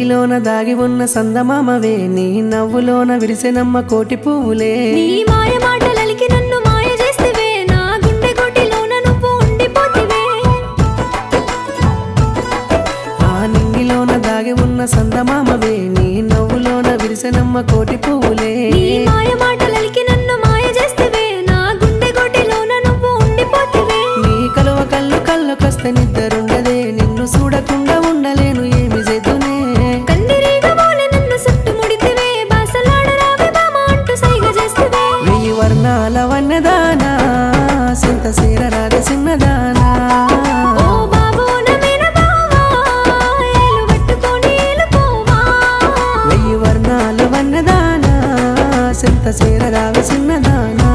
నింగిలోన దాగి ఉన్న సందమామవే నీ నవ్వులోన విరిసెనమ్మ కోటి పువ్వులే నీ మాయ మాటలలికి నన్ను మాయ చేస్తేవే నా గుండె కోటిలోన నువ్వు ఉండిపోతివే ఆ నింగిలోన దాగి ఉన్న సందమామవే నీ నవ్వులోన విరిసెనమ్మ కోటి పువ్వులే నీ మాయ మాటలలికి నన్ను మాయ చేస్తేవే నా గుండె కోటిలోన నువ్వు ఉండిపోతివే నీ కలువ కళ్ళు కళ్ళకొస్తే నిద్రుండదే నిన్ను చూడకుండా ఉండలేను ఏమి చేతునే కందిరీగ మూల నన్ను చుట్టుముడితివే బాసలాడరావే బామ అంటూ సైగ చేస్తేవే వెయ్యి వర్ణాల వన్నదానా సింత సేరరాదే చిన్నదానా ఓ బాబో నమేన బావా ఏలు పట్టుకొని ఏలుకోవా వెయ్యి వర్ణాల వన్నదానా సింత సేరరాదే చిన్నదానా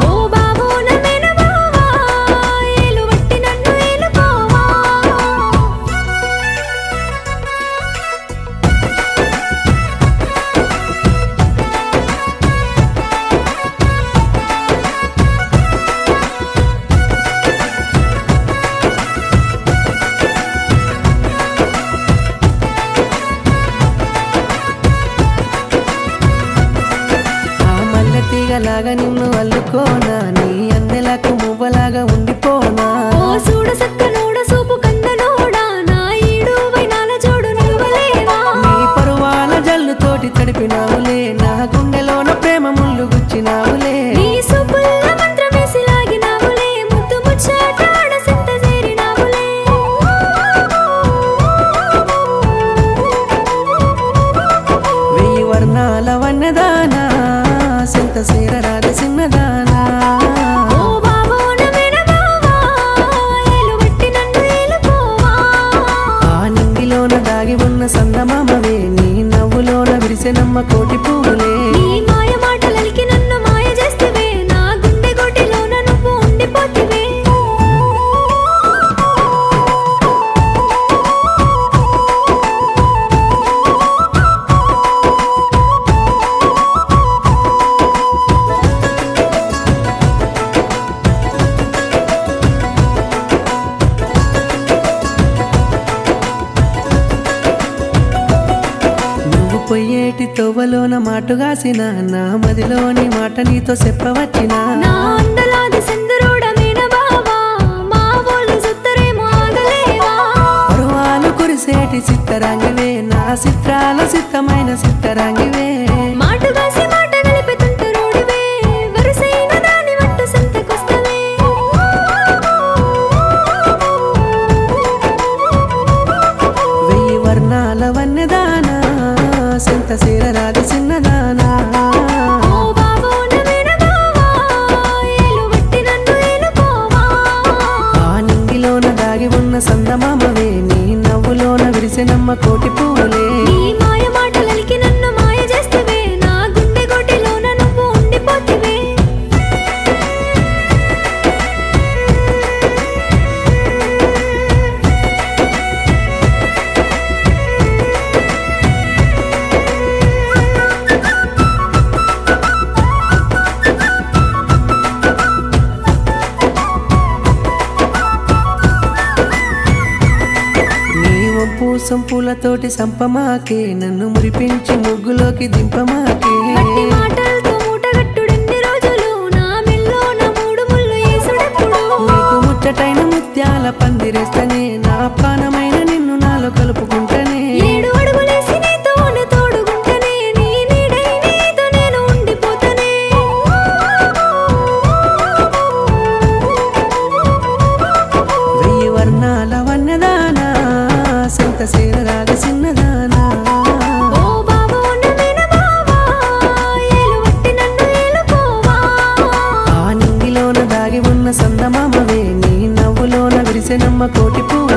ఓ బాబో నమేన బావా ఏలు పట్టి నన్ను ఏలుకోవా ఆ మల్లె తీగలాగా నిన్ను అల్లుకోనా నీ అందెలకు మువ్వలాగా ఉండిపోనా ఓ సూడ సక్కనోడ సూపు కందనోడా నా ఈడు వైనాల జోడు నిలువలేవా నీ పరువాల జల్లుతోటి తడిపినావులే నా గుండెలోన ప్రేమ ముళ్ళు గుచ్చినావులే నీ సూపుల్ల మంత్రమేసి లాగినావులే ముద్దు ముచ్చాట ఆడసింత చేరినావులే వెయ్యి వర్ణాల వన్నదానా సింత సేరరాదే చిన్నదానా ఓ బాబో నమేన బావా ఏలు పట్టి నన్ను ఏలుకోవా ఆ నింగిలోన దాగి ఉన్న సందమామవే నీ నవ్వులోన విరిసెనమ్మ కోటి పువ్వులే నీ మాయ మాటలలికి నన్ను మాయ చేస్తేవే నా గుండె కోటిలోన నువ్వు ఉండిపోతివే నువ్వు పొయ్యేటి తొవ్వలోన మాటుగాసిన నా మదిలోని మాట నీతో చెప్పవచ్చినా నా అందలాది సింధురోడమేన బావా మా వాళ్ళు సుత్తరేమో ఆగలేవా పరువాలు కురిసేటి చిత్తరాంగివే నా చిత్రాల సిద్ధమైన చిత్తరాంగివే మాటుగాసి మాట నలిపెతుంటరోడివే వరుసైన దాని వంటు సంతకొస్తవే వెయ్యి వర్ణాల వన్నెదానా సింత సేరరాది చిన్నదానా ఓ బాబో నమేన బావా ఏలు పట్టి నన్ను ఏలుకోవా ఆ నింగిలోన దాగి ఉన్న సందమామవే నీ నవ్వులోన విరిసెనమ్మ కోటి పువ్వులే నీ మాయ మాటలలికి నన్ను మాయ చేస్తేవే నా గుండె కోటిలోన నువ్వు ఉండిపోతివే నీ వంపు సంపులతోటి సంపమాకే నన్ను మురిపించి ముగ్గులోకి దింపమాకే మట్టి మాటలతో మూటగట్టుడెన్ని రోజులు నా మెల్లోన మూడు ముళ్ళు ఏసుడెప్పుడు నీకు ముచ్చటైన ముత్యాల పందిరేస్తనే నా పానమైన నిన్ను నాలో కలుపుకుంటనే ఏడు అడుగులేసి నీతోనే తోడుగుంటనే నీ నీడై నీతో నేను ఉండిపోతనే వెయ్యి వర్ణాల వన్నదానా సంత సేరరాగ చిన్నదానా ఓ బాబో నమేన బావా ఏలు పట్టి నన్ను ఏలుకోవా ఆ నింగిలోన దాగి ఉన్న సందమామవే నీ నవ్వులోన విరిసెనమ్మ కోటి పువ్వు